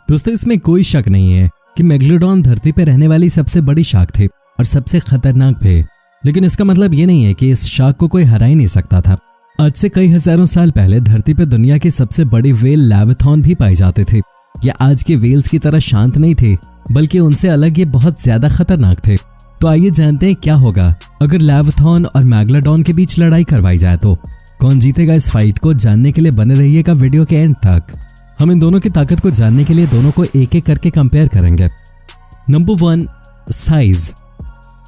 दोस्तों इसमें कोई शक नहीं है कि मेगलोडॉन धरती पर रहने वाली सबसे बड़ी शार्क थे और सबसे खतरनाक भी। लेकिन इसका मतलब ये नहीं है कि इस शार्क को कोई हरा ही नहीं सकता था। आज से कई हजारों साल पहले धरती पर दुनिया की सबसे बड़ी वेल लेविथॉन भी पाए जाते थे। ये आज के वेल्स की तरह शांत नहीं थे, बल्कि उनसे अलग ये बहुत ज्यादा खतरनाक थे। तो आइए जानते हैं क्या होगा अगर लेविथॉन और मेगलोडॉन के बीच लड़ाई करवाई जाए तो कौन जीतेगा। इस फाइट को जानने के लिए बने रहिएगा वीडियो के एंड तक। हम इन दोनों की ताकत को जानने के लिए दोनों को एक एक करके कंपेयर करेंगे। Number 1, size.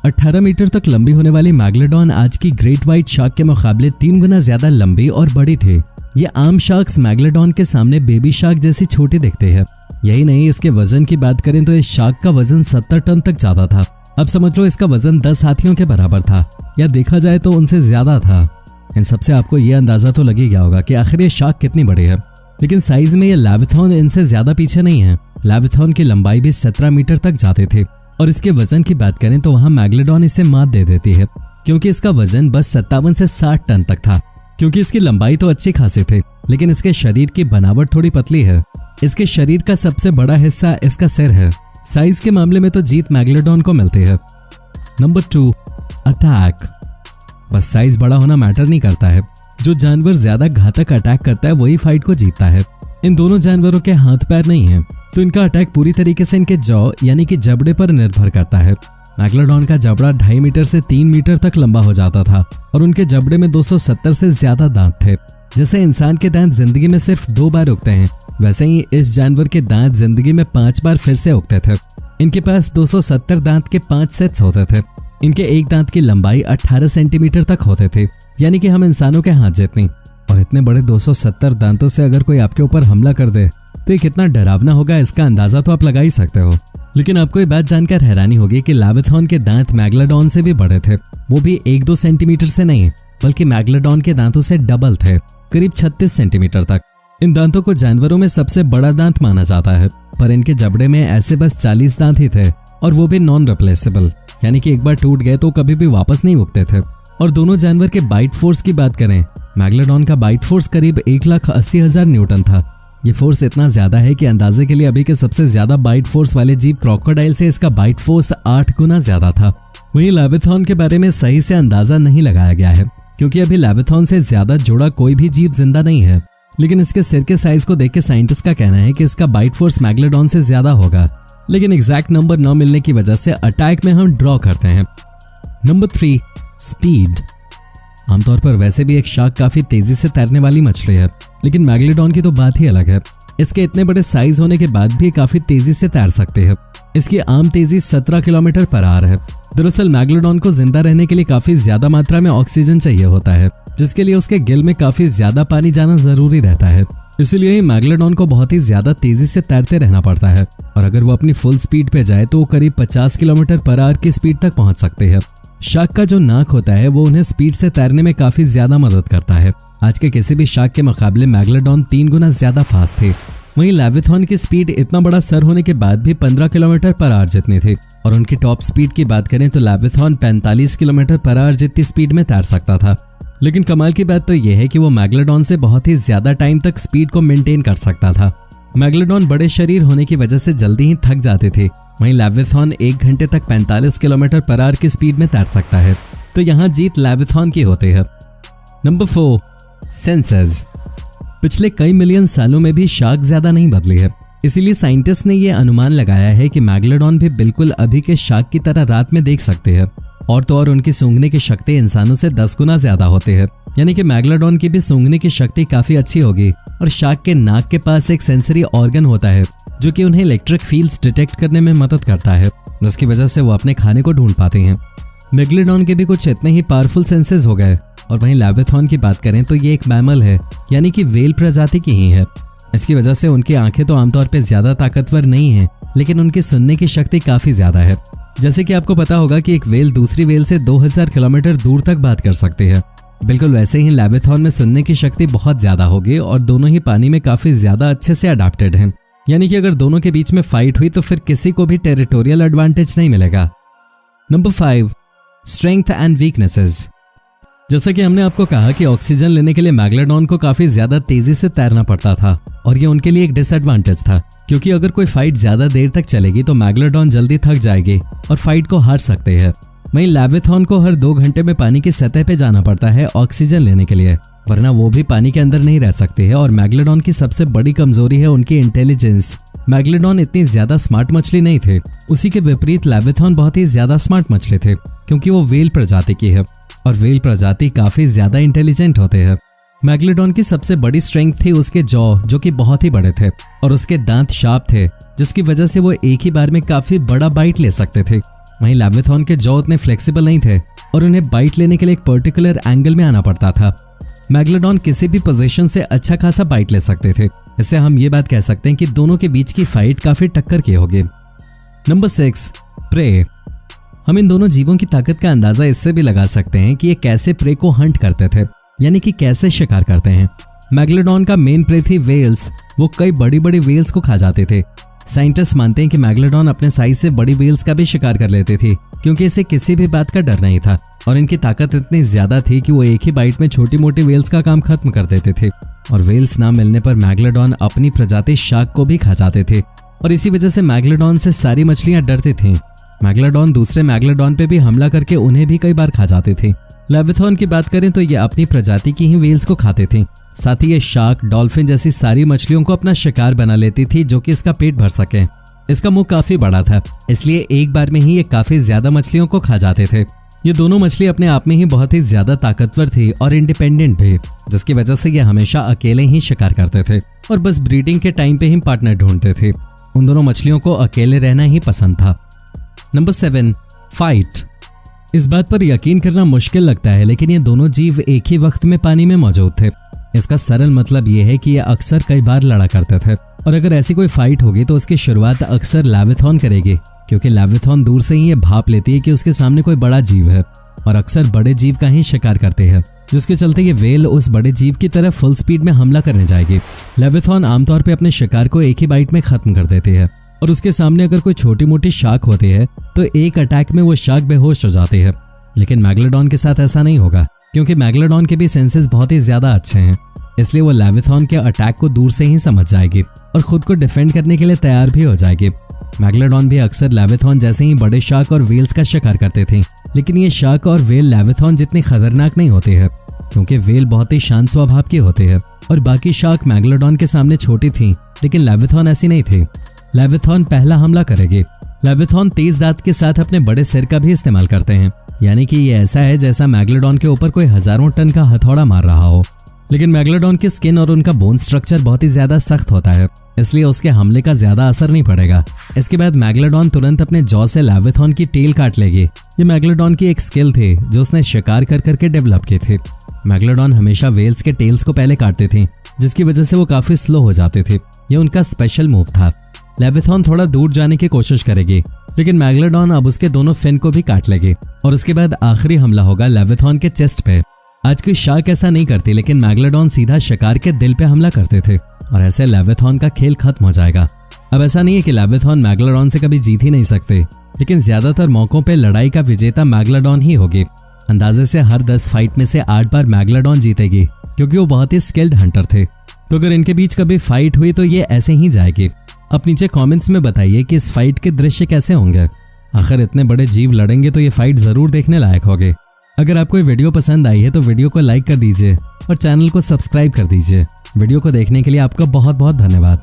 18 मीटर तक लंबी होने वाली मेगलोडॉन आज की ग्रेट व्हाइट शार्क के मुकाबले 3 गुना ज्यादा लंबी और बड़ी थी। ये आम शार्क्स मेगलोडॉन के सामने बेबी शार्क जैसी छोटी दिखते हैं। यही नहीं, इसके वजन की बात करें तो इस शार्क का वजन 70 टन तक ज्यादा था। अब समझ लो इसका वजन 10 हाथियों के बराबर था, या देखा जाए तो उनसे ज्यादा था। इन सबसे आपको यह अंदाजा तो लग ही गया होगा कि आखिर ये शार्क कितनी बड़ी है। लेकिन साइज में ये लेविथॉन इनसे ज्यादा पीछे नहीं है। लेविथॉन की लंबाई भी 17 मीटर तक जाते थे और इसके वजन की बात करें तो वहां मेगलोडॉन इसे मात दे देती है, क्योंकि इसका वजन बस 57 से 60 टन तक था। क्योंकि इसकी लंबाई तो अच्छी खासी थी, लेकिन इसके शरीर की बनावट थोड़ी पतली है। इसके शरीर का सबसे बड़ा हिस्सा इसका सिर है। साइज के मामले में तो जीत मेगलोडॉन को मिलती है। Number 2, attack. बस साइज बड़ा होना मैटर नहीं करता है। जो जानवर ज्यादा घातक अटैक करता है वही फाइट को जीतता है। इन दोनों जानवरों के हाथ पैर नहीं है, तो इनका अटैक पूरी तरीके से इनके जॉ यानी कि जबड़े पर निर्भर करता है। मेगलोडॉन का जबड़ा 2.5 मीटर से 3 मीटर तक लंबा हो जाता था और उनके जबड़े में 270 से ज्यादा दांत थे। जैसे इंसान के दांत जिंदगी में सिर्फ 2 बार उगते हैं, वैसे ही इस जानवर के दांत जिंदगी में 5 बार फिर से उगते थे। इनके पास 270 दांत के 5 सेट्स होते थे। इनके एक दांत की लंबाई 18 सेंटीमीटर तक होते थे, यानी कि हम इंसानों के हाथ जितनी। और इतने बड़े 270 दांतों से अगर कोई आपके ऊपर हमला कर दे तो ये कितना डरावना होगा, इसका अंदाजा तो आप लगा ही सकते हो। लेकिन आपको ये बात जानकर हैरानी होगी कि लेविथॉन के दांत मेगलोडॉन से भी बड़े थे। वो भी 1-2 सेंटीमीटर से नहीं, बल्कि मेगलोडॉन के दांतों से डबल थे, करीब 36 सेंटीमीटर तक। इन दांतों को जानवरों में सबसे बड़ा दांत माना जाता है, पर इनके जबड़े में ऐसे बस 40 दांत ही थे, और वो भी नॉन रिप्लेसेबल, यानी कि एक बार टूट गए तो कभी भी वापस नहीं उगते थे। और दोनों जानवर के बाइट फोर्स की बात करें, मेगलोडॉन का बाइट फोर्स करीब 1,80,000 न्यूटन था। ये फोर्स इतना ज्यादा है कि अंदाजे के लिए अभी के सबसे ज्यादा बाइट फोर्स वाले जीव क्रोकोडाइल से इसका बाइट फोर्स 8 गुना ज्यादा था। वहीं लेविथॉन के बारे में सही से अंदाजा नहीं लगाया गया है, क्योंकि अभी लेविथॉन से ज्यादा जुड़ा कोई भी जीव जिंदा नहीं है। लेकिन इसके सिर के साइज को देख के साइंटिस्ट का कहना है कि इसका बाइट फोर्स मेगलोडॉन से ज्यादा होगा। लेकिन एग्जैक्ट नंबर न मिलने की वजह से अटैक में हम ड्रॉ करते हैं। Number 3, speed. आमतौर पर वैसे भी एक शार्क काफी तेजी से तैरने वाली मछली है, लेकिन मेगलोडॉन की तो बात ही अलग है। इसके इतने बड़े साइज होने के बाद भी काफी तेजी से तैर सकते हैं। इसकी आम तेजी 17 किलोमीटर पर आवर है। दरअसल मेगलोडॉन को जिंदा रहने के लिए काफी ज्यादा मात्रा में ऑक्सीजन चाहिए होता है, जिसके लिए उसके गिल में काफी ज्यादा पानी जाना जरूरी रहता है। इसीलिए ही मेगलोडॉन को बहुत ही ज्यादा तेजी से तैरते रहना पड़ता है, और अगर वो अपनी फुल स्पीड पे जाए तो वो करीब 50 किलोमीटर पर आवर की स्पीड तक पहुंच सकते हैं। शार्क का जो नाक होता है वो उन्हें स्पीड से तैरने में काफी ज्यादा मदद करता है। आज के किसी भी शार्क के मुकाबले मेगलोडॉन 3 गुना ज्यादा फास्ट थे। वहीं लेविथॉन की स्पीड इतना बड़ा सर होने के बाद भी 15 किलोमीटर पर आवर जितनी थी, और उनकी टॉप स्पीड की बात करें तो लेविथॉन 45 किलोमीटर पर आवर जितनी स्पीड में तैर सकता था। लेकिन कमाल की बात तो यह है कि वो मेगलोडॉन से बहुत ही ज्यादा टाइम तक स्पीड को मेंटेन कर सकता था। मेगलोडॉन बड़े शरीर होने की वजह से जल्दी ही थक जाते थे, वहीं लेविथॉन 1 घंटे तक 45 किलोमीटर पर आवर की स्पीड में तैर सकता है। तो यहाँ जीत लेविथॉन की होती है। Number 4, senses. पिछले कई मिलियन सालों में भी शार्क ज्यादा नहीं बदली है, इसीलिए साइंटिस्ट ने यह अनुमान लगाया है कि मेगलोडॉन भी बिल्कुल अभी के शार्क की तरह रात में देख सकते हैं। और तो और उनकी सूंघने की शक्ति इंसानों से 10 गुना ज्यादा होती है, यानी कि मेगलोडॉन की भी सूंघने की शक्ति काफी अच्छी होगी। और शार्क के नाक के पास एक सेंसरी ऑर्गन होता है जो कि उन्हें इलेक्ट्रिक फील्ड्स डिटेक्ट करने में मदद करता है, जिसकी वजह से वो अपने खाने को ढूंढ पाते हैं। मेगलोडॉन के भी कुछ इतने ही पावरफुल सेंसेस हो गए। और वहीं लेविथॉन की बात करें तो ये एक मैमल है, यानी कि वेल प्रजाति की ही है। इसकी वजह से उनकी आंखें तो आमतौर पे ज्यादा ताकतवर नहीं है, लेकिन उनकी सुनने की शक्ति काफी ज्यादा है। जैसे कि आपको पता होगा कि एक वेल दूसरी वेल से 2000 किलोमीटर दूर तक बात कर सकती है, बिल्कुल वैसे ही लेविथॉन में सुनने की शक्ति बहुत ज्यादा होगी और दोनों ही पानी में काफी ज्यादा अच्छे से अडेप्टेड हैं। यानी कि अगर दोनों के बीच में फाइट हुई तो फिर किसी को भी टेरिटोरियल एडवांटेज नहीं मिलेगा। Number 5, strength and weaknesses. जैसा कि हमने आपको कहा कि ऑक्सीजन लेने के लिए मैग्लेडॉन को काफी ज्यादा तेजी से तैरना पड़ता था और ये उनके लिए एक डिसएडवांटेज था, क्योंकि अगर कोई फाइट ज्यादा देर तक चलेगी तो मैग्लेडॉन जल्दी थक जाएगी और फाइट को हार सकते हैं। वहीं लेविथॉन को हर 2 घंटे में पानी की सतह पे जाना पड़ता है ऑक्सीजन लेने के लिए, वरना वो भी पानी के अंदर नहीं रह सकते हैं। और मैग्लेडॉन की सबसे बड़ी कमजोरी है उनकी इंटेलिजेंस। मैग्लेडॉन इतनी ज्यादा स्मार्ट मछली नहीं थे। उसी के विपरीत लेविथॉन बहुत ही ज्यादा स्मार्ट मछली थे, क्योंकि वो व्हेल प्रजाति की है और व्हेल प्रजाति काफी ज्यादा इंटेलिजेंट होते हैं। मैग्लेडॉन की सबसे बड़ी स्ट्रेंथ थी उसके जॉ, जो कि बहुत ही बड़े थे, और उसके दांत शार्प थे, जिसकी वजह से वो एक ही बार में काफी बड़ा बाइट ले सकते थे। वहीं लेविथॉन के जॉ उतने फ्लेक्सिबल नहीं थे और उन्हें बाइट लेने के लिए एक पर्टिकुलर एंगल में आना पड़ता था। मैग्लेडॉन किसी भी पोजीशन से अच्छा खासा बाइट ले सकते थे। इससे हम ये बात कह सकते हैं कि दोनों के बीच की फाइट काफी टक्कर की होगी। नंबर 6, प्रे। हम इन दोनों जीवों की ताकत का अंदाजा इससे भी लगा सकते हैं कि ये कैसे प्रे को हंट करते थे, यानी कि कैसे शिकार करते हैं। मैग्लेडॉन का मेन प्रे थी वेल्स। वो कई बड़ी बड़ी वेल्स को खा जाते थे। साइंटिस्ट मानते हैं कि मैग्लेडॉन अपने साइज से बड़ी वेल्स का भी शिकार कर लेते थे, क्योंकि इसे किसी भी बात का डर नहीं था और इनकी ताकत इतनी ज्यादा थी कि वो एक ही बाइट में छोटी मोटी वेल्स का काम खत्म कर देते थे। और वेल्स ना मिलने पर मैग्लेडॉन अपनी प्रजाति शार्क को भी खा जाते थे और इसी वजह से मैग्लेडॉन से सारी मछलियां डरती थीं। मैग्लेडॉन दूसरे मैग्लेडॉन पे भी हमला करके उन्हें भी कई बार खा जाते थे। लेविथॉन की बात करें तो ये अपनी प्रजाति की ही वेल्स को खाते थे। साथ ही ये शार्क, डॉल्फिन जैसी सारी मछलियों को अपना शिकार बना लेती थी, जो कि इसका पेट भर सके। इसका मुंह काफी बड़ा था, इसलिए एक बार में ही ये काफी ज्यादा मछलियों को खा जाते थे। ये दोनों मछली अपने आप में ही बहुत ही ज्यादा ताकतवर थी और इंडिपेंडेंट भी, जिसकी वजह से ये हमेशा अकेले ही शिकार करते थे और बस ब्रीडिंग के टाइम पे ही पार्टनर ढूंढते थे। उन दोनों मछलियों को अकेले रहना ही पसंद था। Number 7, fight. इस बात पर यकीन करना मुश्किल लगता है, लेकिन ये दोनों जीव एक ही वक्त में पानी में मौजूद थे। इसका सरल मतलब ये है कि ये अक्सर कई बार लड़ा करते थे और अगर ऐसी कोई फाइट होगी तो उसकी शुरुआत अक्सर लेविथॉन करेगी, क्योंकि लेविथॉन दूर से ही ये भाप लेती है कि उसके सामने कोई बड़ा जीव है और अक्सर बड़े जीव का ही शिकार करते हैं, जिसके चलते ये वेल उस बड़े जीव की तरफ फुल स्पीड में हमला करने जाएगी। लेविथॉन आमतौर पर अपने शिकार को एक ही बाइट में खत्म कर देते हैं और उसके सामने अगर कोई छोटी मोटी शार्क होती है तो एक अटैक में वो शार्क बेहोश हो जाते हैं। लेकिन मैग्लेडॉन के साथ ऐसा नहीं होगा, क्योंकि मैग्लेडॉन के भी सेंसेस बहुत ही ज्यादा अच्छे हैं, इसलिए वो लेविथॉन के अटैक को दूर से ही समझ जाएगी और खुद को डिफेंड करने के लिए तैयार भी हो जाएगी। मैग्लेडॉन भी अक्सर लेविथॉन जैसे ही बड़े शार्क और वेल्स का शिकार करते थे, लेकिन ये शार्क और वेल लेविथॉन जितने खतरनाक नहीं होते हैं, क्योंकि वेल बहुत ही शांत स्वभाव की होते हैं और बाकी शार्क मैग्लेडॉन के सामने छोटी थी, लेकिन लेविथॉन ऐसी नहीं थी। लेविथॉन पहला हमला करेगी। लेविथॉन तेज दांत के साथ अपने बड़े सिर का भी इस्तेमाल करते हैं, यानी कि ये ऐसा है जैसा मैग्लेडॉन के ऊपर कोई हजारों टन का हथौड़ा मार रहा हो। लेकिन मैग्लेडॉन की स्किन और उनका बोन स्ट्रक्चर बहुत ही ज्यादा सख्त होता है, इसलिए उसके हमले का ज्यादा असर नहीं पड़ेगा। इसके बाद मैग्लेडॉन तुरंत अपने जॉ से लेविथॉन की टेल काट लेगी। ये मैग्लेडॉन की एक स्किल थी जो उसने शिकार कर करके डेवलप की थी। मैग्लेडॉन हमेशा वेल्स के टेल्स को पहले काटते थे, जिसकी वजह से वो काफी स्लो हो जाते थे। ये उनका स्पेशल मूव था। लेविथॉन थोड़ा दूर जाने की कोशिश करेगी, लेकिन मैग्लेडॉन अब उसके दोनों फिन को भी काट लेगी और उसके बाद आखिरी हमला होगा लेविथॉन के चेस्ट पे। आज की शार्क ऐसा नहीं करती, लेकिन मैग्लेडॉन सीधा शिकार के दिल पे हमला करते थे और ऐसे लेविथॉन का खेल खत्म हो जाएगा। अब ऐसा नहीं है कि लेविथॉन मैग्लेडॉन से कभी जीत ही नहीं सकते, लेकिन ज्यादातर मौकों पे लड़ाई का विजेता मैग्लेडॉन ही होगी। अंदाजे से हर 10 फाइट में से 8 बार मैग्लेडॉन जीतेगी, क्योंकि वो बहुत ही स्किल्ड हंटर थे। तो अगर इनके बीच कभी फाइट हुई तो ये ऐसे ही जाएगी। अब नीचे कमेंट्स में बताइए कि इस फाइट के दृश्य कैसे होंगे। आखिर इतने बड़े जीव लड़ेंगे तो ये फाइट जरूर देखने लायक होगी। अगर आपको ये वीडियो पसंद आई है तो वीडियो को लाइक कर दीजिए और चैनल को सब्सक्राइब कर दीजिए। वीडियो को देखने के लिए आपका बहुत बहुत धन्यवाद।